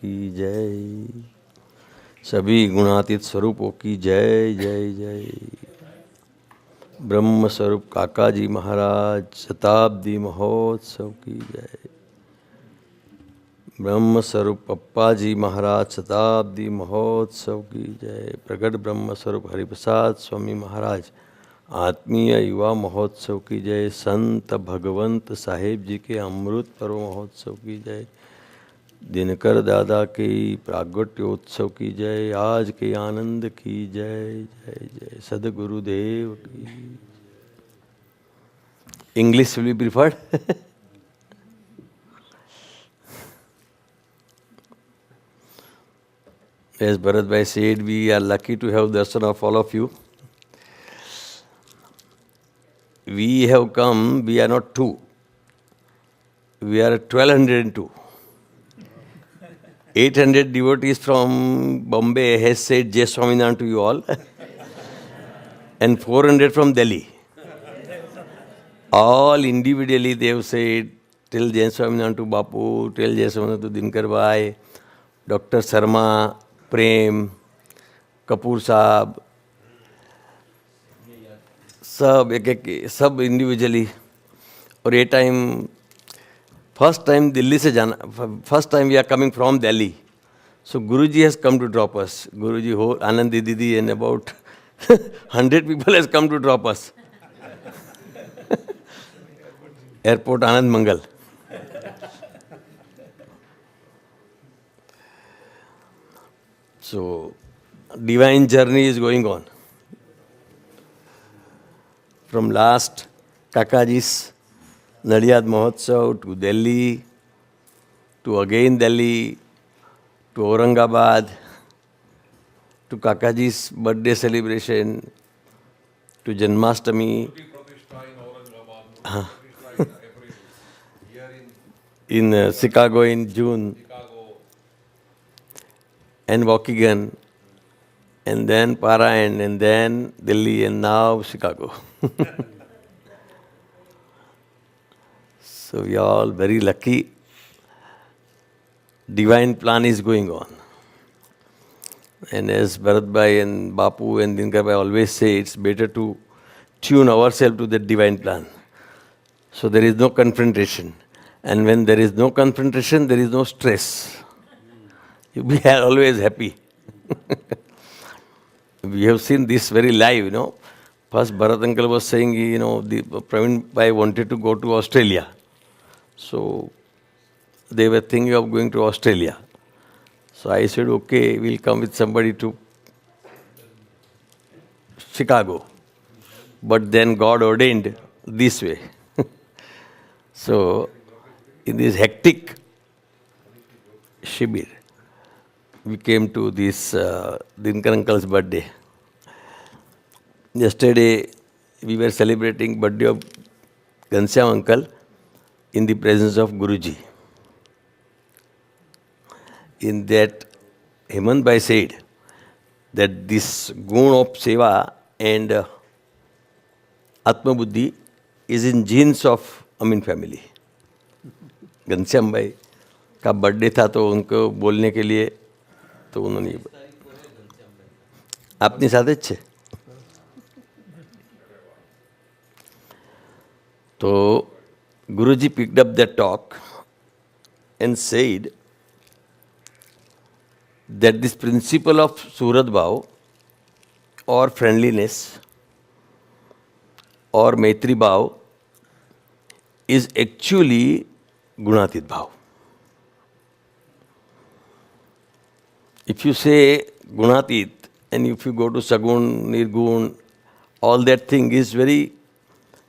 की जय। सभी गुणातीत स्वरूपों की जय जय जय। ब्रह्म स्वरूप काकाजी महाराज शताब्दी महोत्सव की जय। ब्रह्म स्वरूप पप्पा जी महाराज शताब्दी महोत्सव की जय। प्रगट ब्रह्म स्वरूप हरिप्रसाद स्वामी महाराज आत्मीय युवा महोत्सव की जय। संत भगवंत साहेब जी के अमृत पर्व महोत्सव की जय। दिनकर दादा के प्रागट्योत्सव की जय। आज के आनंद की जय जय जय। सदगुरुदेव की। English will be preferred? As Bharat Bhai said, we are lucky to have darshan of all of you. We have come, we are not two. We are 1202. 800 devotees from Bombay has said Jai Swaminarayan to you all. And 400 from Delhi. All individually they have said, tell Jai Swaminarayan to Bapu, tell Jai Swaminarayan to Dinkar Bhai, Dr. Sharma, Prem, Kapoor Saab, सब individually. और ये time first time Delhi से जाना, first time we are coming from Delhi. So Guruji has come to drop us. Guruji हो Anand didi and about 100 people has come to drop us. Airport Anand Mangal. So divine journey is going on. From last Kakaji's Nadiyad Mahotsav to Delhi, to again Delhi, to Aurangabad, to Kakaji's birthday celebration, to Janmashtami, in Chicago in June, and Waukegan, and then Parayan, and then Delhi, and now Chicago. So we are all very lucky. Divine plan is going on. And as Bharat Bhai and Bapu and Dinkar Bhai always say, it's better to tune ourselves to the divine plan. So there is no confrontation. And when there is no confrontation, there is no stress. You be always happy. We have seen this very live, First Bharat uncle was saying, Praveen Bhai wanted to go to Australia. So they were thinking of going to Australia. So I said, okay, we'll come with somebody to Chicago. But then God ordained this way. So in this hectic Shibir, we came to this Dinkar uncle's birthday. Yesterday, we were celebrating birthday of Ghanshyam uncle in the presence of Guruji. In that, Hemant Bhai said that this gun of seva and Atma Buddhi is in genes of Amin family. Ghanshyam भाई का birthday था तो उनको बोलने के लिए तो उन्होंने अपनी साथ छे तो गुरुजी picked up that talk and said that this principle of Surat Bhav or friendliness or Maitri Bhav is actually Gunatit Bhav. If you say Gunatit and if you go to Sagun, Nirgun, all that thing is very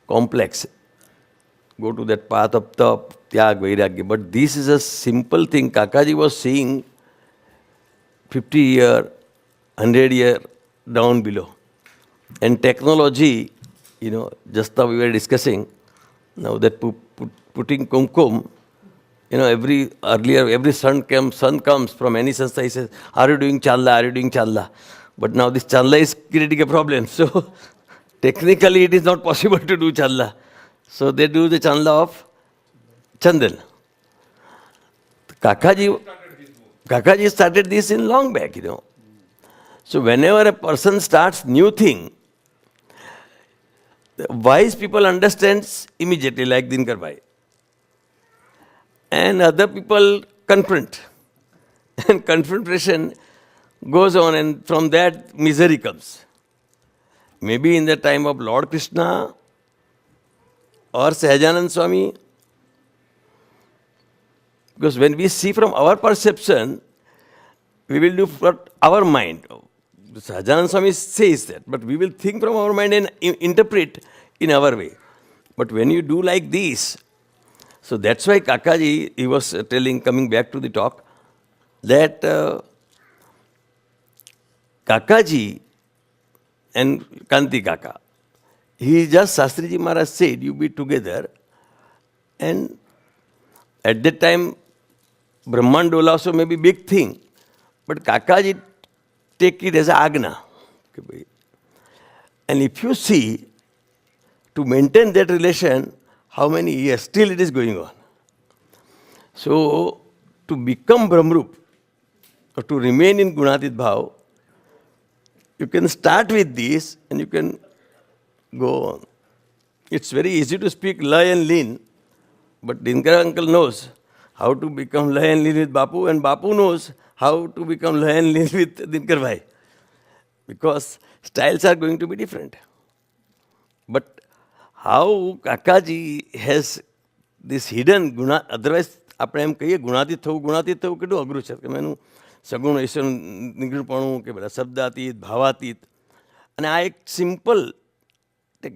complex. Go to that path of tap, tyag, vairagya. But this is a simple thing. Kakaji was seeing 50 year, 100 year down below. And technology, just now we were discussing, now that putting kumkum, every son comes from any sanstha, he says, are you doing challa, are you doing challa? But now this challa is creating a problem. So technically it is not possible to do challa. So they do the challa of Chandan. Kakaji Kakaji started this in long back, you know. So whenever a person starts new thing, the wise people understands immediately, like Dinkar Bhai. And other people confront. And confrontation goes on, and from that misery comes. Maybe in the time of Lord Krishna or Sahajanand Swami, because when we see from our perception, we will do what our mind. Sahajanand Swami says that, but we will think from our mind and interpret in our way. But when you do like this, so that's why Kakaji, he was telling, coming back to the talk, that Kakaji and Kanti Kaka, he just, Shastriji Maharaj said, you be together. And at that time, Brahmandola also may be big thing. But Kakaji take it as a agna. And if you see, to maintain that relation, how many years, still it is going on. So, to become Brahmrup, or to remain in Gunatit Bhav, you can start with this and you can go on. It's very easy to speak lay and lean, but Dinkar uncle knows how to become lay and lean with Bapu, and Bapu knows how to become lay and lean with Dinkar Bhai. Because styles are going to be different. But how Kakaji has this hidden guna, otherwise, આપણે એમ કહીએ ગુણાતીત થવું કેટલું અઘરું છે કે એનું સગુણ ઈશ્વર નિગૃણપણું કે બધા શબ્દાતીત ભાવાતીત અને આ એક simple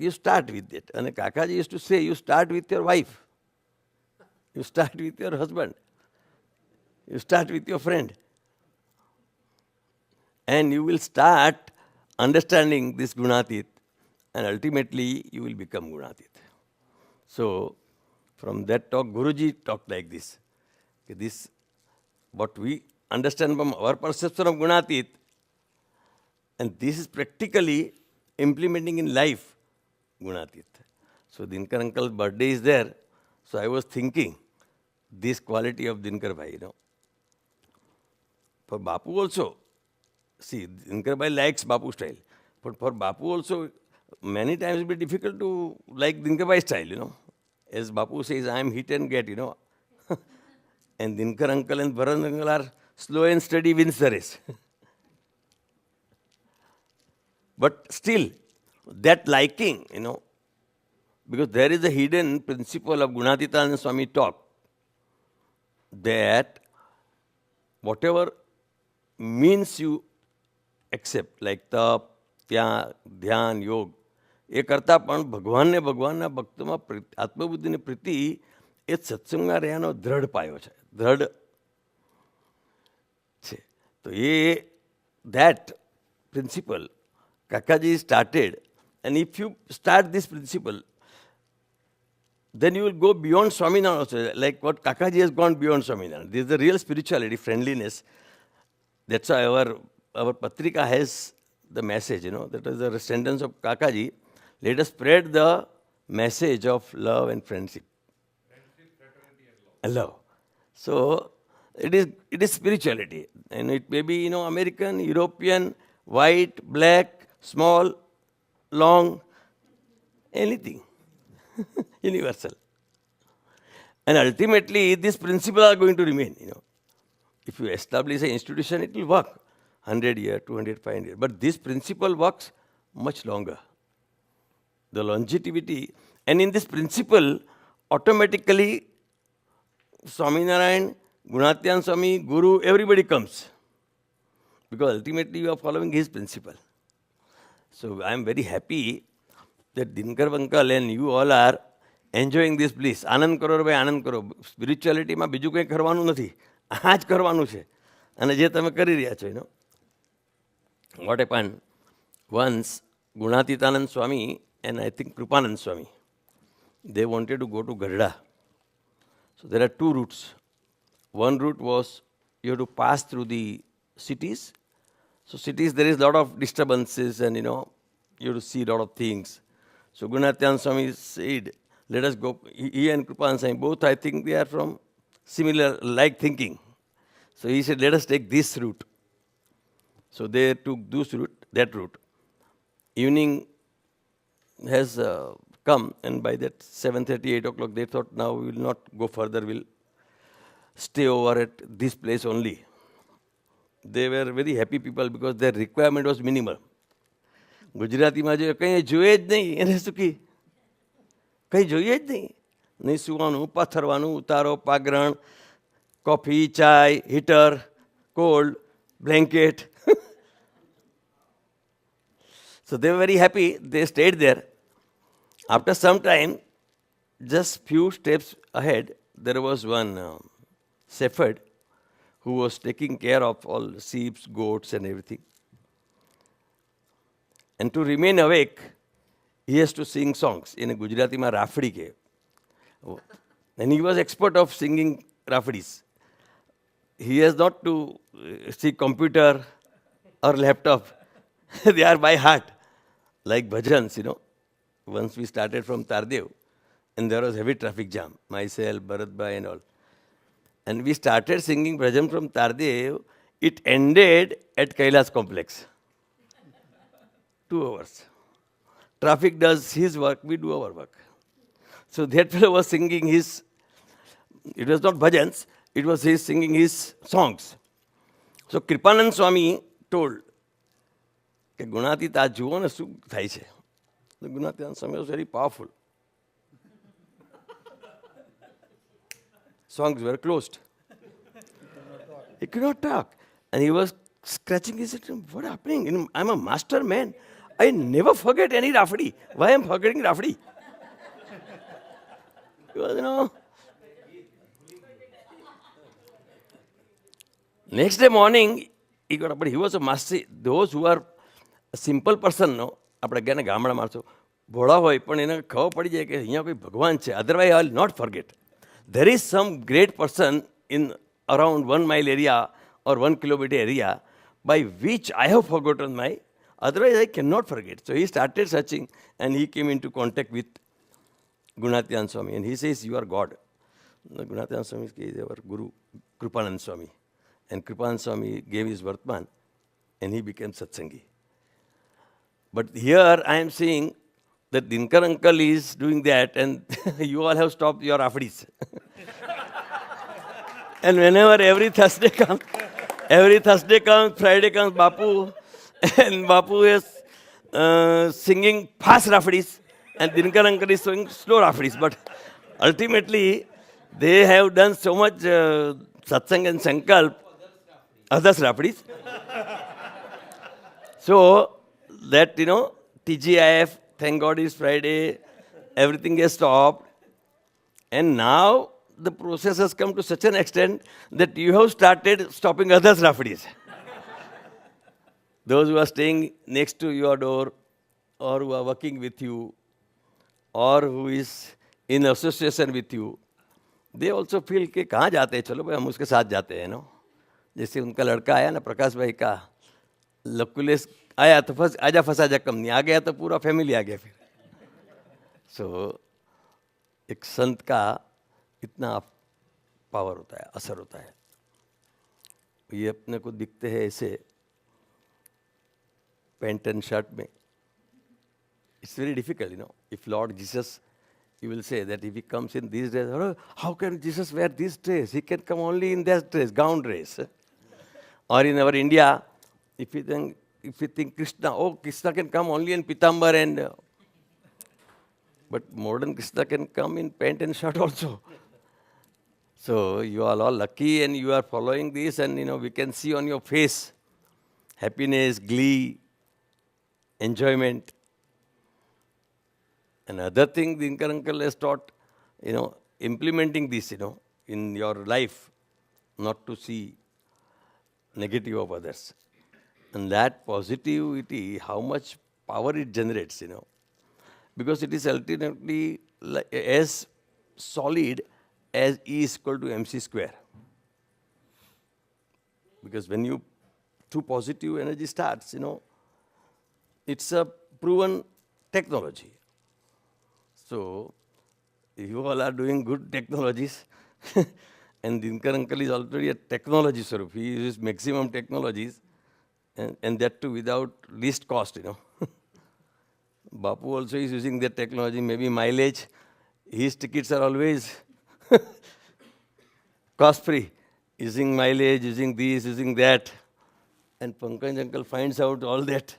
you start with that અને Kakaji use to say you start with your wife you start with your husband you start with your friend and you will start understanding this Gunatit, and ultimately you will become Gunatit. So, from that talk, Guruji talked like this. This, what we understand from our perception of Gunatit, and this is practically implementing in life Gunatit. So, Dinkar uncle's birthday is there. So, I was thinking this quality of Dinkar Bhai, you know. For Bapu also, see, Dinkar Bhai likes Bapu style. But for Bapu also, many times it will be difficult to like Dinkar Bhai style, you know. As Bapu says, I am hit and get, you know. And Dinkar uncle and Bharat uncle are slow and steady wins the race. But still, that liking, you know, because there is a hidden principle of Gunatitananda Swami talk, that whatever means you accept, like tap, ધ્યાન યોગ, એ કરતાં પણ ભગવાનને ભગવાનના ભક્તોમાં આત્મબુદ્ધિની પ્રીતિ એ સત્સંગમાં રહેવાનો દ્રઢ પાયો છે, દ્રઢ છે. તો એ that principle Kakaji started, and if you start this principle, then you will go beyond Swaminarayan also, like what Kakaji has gone beyond Swaminarayan. This is the real spirituality, friendliness. That's why our Patrika has the message, you know, that is the sentence of Kakaji. Let us spread the message of love and friendship. Friendship, fraternity and love. So, it is spirituality. And it may be, you know, American, European, white, black, small, long, anything. Universal. And ultimately, these principles are going to remain, you know. If you establish an institution, it will work 100 years, 200, 500. But this principle works much longer. The longevity. And in this principle, automatically, Swaminarayan, Gunatiyan Swami, Guru, everybody comes. Because ultimately, you are following his principle. So, I am very happy that Dinkar uncle and you all are enjoying this bliss. આનંદ કરો ભાઈ, આનંદ કરો. સ્પિરિચ્યુઆલિટીમાં બીજું કંઈ કરવાનું નથી. આ જ કરવાનું છે. અને જે તમે કરી રહ્યા છો, you know. What happened? Once, Gunatitanand Swami and I think Krupanand Swami, they wanted to go to Garda. So there are two routes. One route was you have to pass through the cities. So cities, there is a lot of disturbances and, you know, you have to see a lot of things. So Gunatitanand Swami said, let us go. He and Krupanand Swami, both I think they are from similar, like thinking. So he said, let us take this route. So they took that route. Evening has come, and by that 7:30, 8 o'clock, they thought, now we will not go further, we'll stay over at this place only. They were very happy people because their requirement was minimal. ગુજરાતીમાં જો કંઈ જોઈએ જ નહીં, એને શું કી કંઈ જોઈએ જ નહીં. નહીં સુવાનું, પાથરવાનું, ઉતારો, પાગરણ, કોફી, ચાય, heater, cold, blanket. So they were very happy. They stayed there. After some time, just few steps ahead, there was one shepherd who was taking care of all sheep, goats and everything. And to remain awake, he has to sing songs. In Gujarati ma rafdi ke. And he was expert of singing rafdis. He has not to see computer or laptop. They are by heart. Like bhajans, Once we started from Tardev, and there was heavy traffic jam. Myself, Bharat Bhai and all. And we started singing bhajan from Tardev. It ended at Kailas complex. 2 hours. Traffic does his work, we do our work. So that fellow was singing it was not bhajans, it was his singing his songs. So Kripanand Swami told, કે ગુણાતીત આ જુઓ ને શું થાય છે. The Gunatyanand Swami was very powerful. Songs were closed. He could not talk. And he was scratching his head. What happening? I'm a master man. I never forget any rafdi. Why am I forgetting rafdi? Because, next day morning, he got up, but he was a master. Those who are a simple person, આપણે ગયા ને ગામડા માણસો ભોળા હોય પણ એને ખબર પડી જાય કે અહીંયા કોઈ ભગવાન છે. Otherwise, I will not forget. There is some great person in around 1 mile area or 1 kilometer area by which I have forgotten my, otherwise I cannot forget. So he started searching and he came into contact with Gunatyanand Swami and he says, you are God. Gunatyanand Swami is our Guru, Kripanand Swami. And Kripanand Swami gave his Vartman and he became Satsangi. But here I am seeing that Dinkar uncle is doing that and you all have stopped your rafdis. And whenever every Thursday comes, Friday comes, Bapu, and Bapu is singing fast rafdis and Dinkar uncle is singing slow rafdis. But ultimately, they have done so much satsang and sankalp, others rafdis. So, that, TGIF, thank God it's Friday, everything has stopped. And now the process has come to such an extent that you have started stopping others' rafdis. Those who are staying next to your door or who are working with you or who is in association with you, they also feel कि कहाँ जाते हैं, चलो भाई हम उसके साथ जाते हैं, जैसे उनका लड़का आया ना प्रकाश भाई का, लकुलेश आया तो आजा फंसा जा कम नहीं, आ गया तो पूरा फैमिली आ गया फिर. सो एक संत का इतना पावर होता है, असर होता है. ये अपने को दिखते हैं ऐसे पैंट एंड शर्ट में. It's very difficult, if Lord Jesus, you will say that if he comes in these dress, how can Jesus wear this dress? He can come only in that dress, gown dress. Or in our India, if you think Krishna, Krishna can come only in pitambar and... but modern Krishna can come in pant and shirt also. So you are all lucky and you are following this and we can see on your face happiness, glee, enjoyment. Another thing the Dinkar uncle has taught, implementing this, in your life, not to see negative of others. And that positivity, how much power it generates, because it is ultimately as solid as E is equal to mc square. Because when you, through positive energy starts, it's a proven technology. So, you all are doing good technologies And Dinkar uncle is already a technology swarup. He uses maximum technologies, and that too without least cost, Bapu also is using that technology, maybe mileage. His tickets are always cost-free, using mileage, using this, using that. And Pankaj uncle finds out all that.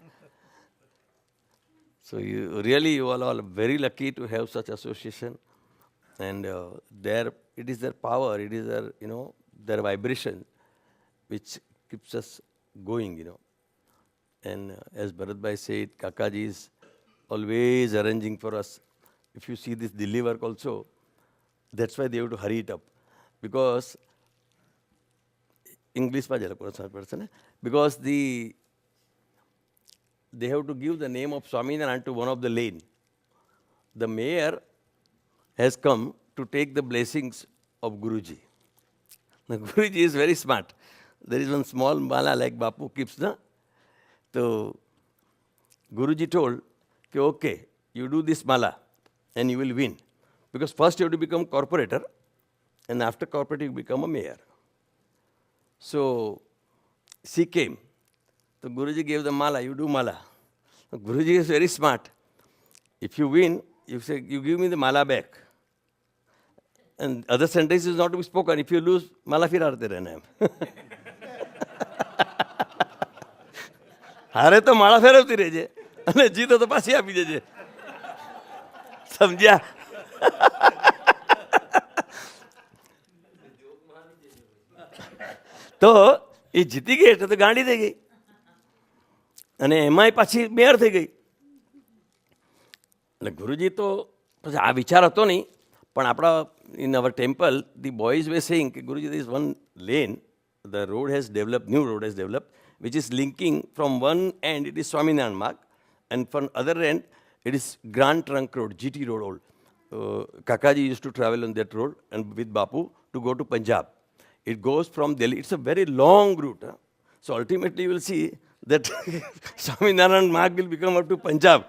So you all are very lucky to have such association. And it is their power, it is their, their vibration which keeps us going, And as Bharat Bhai said, Kakaji is always arranging for us. If you see this Delhi work also, that's why they have to hurry it up. Because English because they have to give the name of Swaminarayan to one of the lane. The mayor has come to take the blessings of Guruji. Now, Guruji is very smart. There is one small mala like Bapu keeps, So Guruji told, okay, you do this mala and you will win. Because first you have to become corporator, and after corporate you become a mayor. So she came. So Guruji gave the mala, you do mala. So Guruji is very smart. If you win, you say, you give me the mala back. And other sentence is not to be spoken. If you lose, mala fir aarte rehna hai. हारे तो माला फेरवती रहेजे અને જીતો તો પાછી આપી દેજે સમજ્યા તો એ જીતી ગઈ એટલે તો ગાંડી થઈ ગઈ અને એમાંય પાછી મેયર થઈ ગઈ એટલે ગુરુજી તો પછી આ વિચાર હતો નહીં પણ આપણા in our temple the boys were saying કે ગુરુજી there is one lane the road has developed, new road has developed, which is linking from one end, it is Swaminarayan Marg, and from other end, it is Grand Trunk Road, GT Road old. Kakaji used to travel on that road and with Bapu to go to Punjab. It goes from Delhi. It's a very long route. So ultimately you will see that Swaminarayan Marg will become up to Punjab.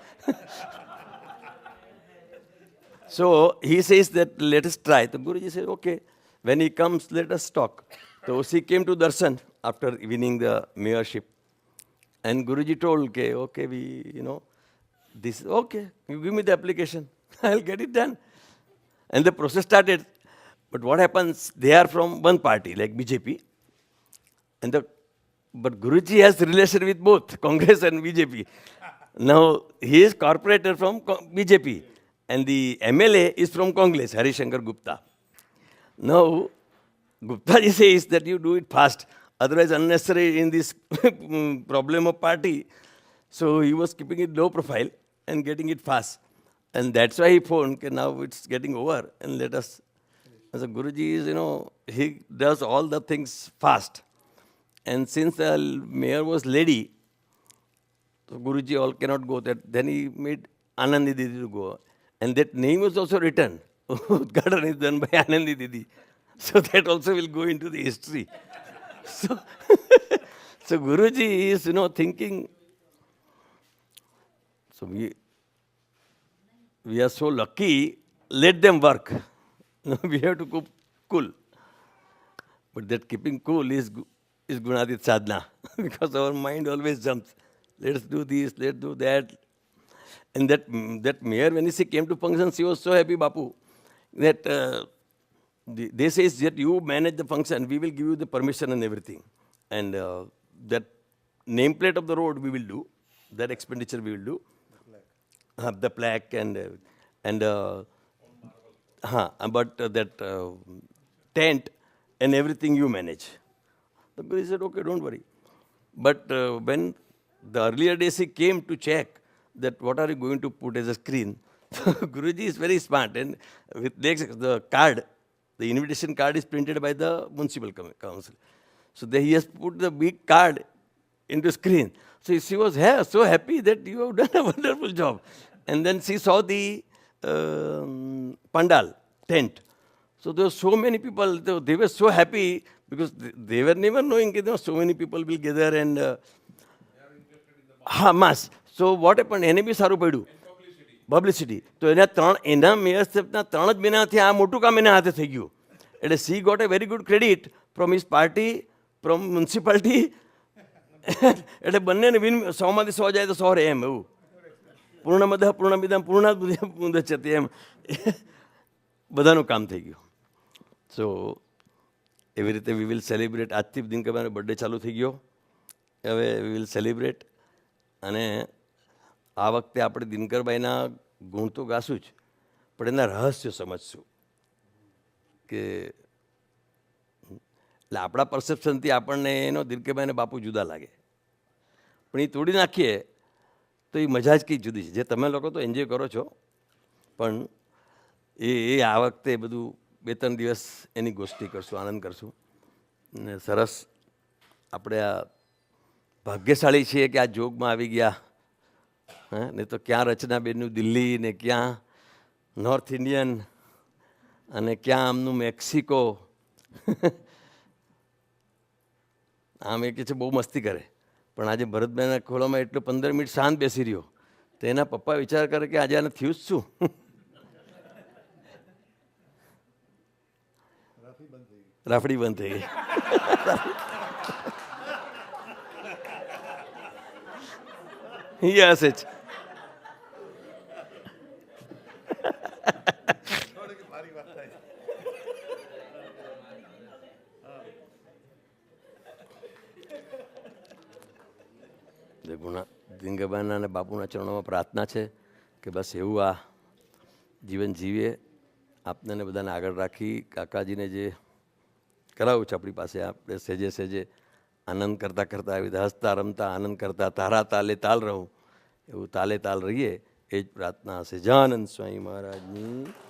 So he says that let us try. The Guruji said, okay, when he comes, let us talk. So she came to Darshan after winning the mayorship. And Guruji told, okay, this, okay, you give me the application. I'll get it done. And the process started. But what happens, they are from one party, like BJP. But Guruji has relation with both, Congress and BJP. Now, he is corporator from BJP. And the MLA is from Congress, Hari Shankar Gupta. Now, Gupta ji says that you do it fast, otherwise unnecessary in this problem of party. So he was keeping it low profile and getting it fast. And that's why he phoned, now it's getting over and let us. So Guruji is, he does all the things fast. And since the mayor was lady, so Guruji all cannot go there. Then he made Anandi Didi to go. And that name was also written. Udghatan is done by Anandi Didi. So that also will go into the history. So, so Guruji is, thinking. So we are so lucky, let them work. We have to keep cool. But that keeping cool is Gunadit sadhana. Because our mind always jumps. Let's do this, let's do that. And that mayor, when she came to function, she was so happy, Bapu, that they say that you manage the function, we will give you the permission and everything. And that nameplate of the road we will do, that expenditure we will do. The plaque but that tent and everything you manage. The Guru said, okay, don't worry. But when the earlier days he came to check that what are you going to put as a screen, Guruji is very smart, and with the card, the invitation card is printed by the municipal council. So he has put the big card into screen. So she was so happy that you have done a wonderful job. And then she saw the pandal, tent. So there were so many people, they were so happy because they were never knowing that so many people will gather and mass. So what happened? એને બી સારું પડ્યું publicity તો એના mayor સાહેબના 3 જ મહિનાથી આ મોટું કામ એના હાથે થઈ ગયું એટલે she got a very good credit from his party, from municipality. એટલે બંનેને વિન 100માંથી 100 જાય તો 100 રહે એમ એવું. પૂર્ણમદ પૂર્ણમિદમ પૂર્ણાત મુદચ્યતે એમ બધાનું કામ થઈ ગયું. સો એવી રીતે વી વિલ સેલિબ્રેટ. આજથી દિનકરભાઈનો બર્થડે ચાલુ થઈ ગયો. હવે વી વિલ સેલિબ્રેટ. અને આ વખતે આપણે દિનકરભાઈના ગુણ તો ગાશું જ, પણ એના રહસ્યો સમજશું કે એટલે આપણા પરસેપ્શનથી આપણને એનો દિનકરભાઈને બાપુ જુદા લાગે, પણ એ તોડી નાખીએ તો એ મજા જ કંઈ જુદી છે. જે તમે લોકો તો એન્જોય કરો છો, પણ એ આ વખતે બધું 2-3 દિવસ એની ગોષ્ઠી કરશું, આનંદ કરશું. ને સરસ આપણે આ ભાગ્યશાળી છીએ કે આ જોગમાં આવી ગયા. હા, ને તો ક્યાં રચનાબેનનું દિલ્હી, ને ક્યાં નોર્થ ઇન્ડિયન, અને ક્યાં આમનું મેક્સિકો. આમ એ કહે છે બહુ મસ્તી કરે, પણ આજે ભરતભાઈના ખોલામાં એટલું 15 મિનિટ શાંત બેસી રહ્યો તો એના પપ્પા વિચાર કરે કે આજે આને થયું જ શું. રાફડી બંધ થઈ ગઈ. હસે જ. દિનકરભાઈના અને બાપુના ચરણોમાં પ્રાર્થના છે કે બસ એવું આ જીવન જીવીએ, આપને બધાને આગળ રાખી. કાકાજીને જે કરાવું છે આપણી પાસે, આપણે સહેજે સહેજે આનંદ કરતાં કરતાં આવી રીતે હસતા રમતા આનંદ કરતા તારા તાલે તાલ રહું, એવું તાલે તાલ રહીએ, એ જ પ્રાર્થના સહજાનંદ સ્વામી મહારાજની.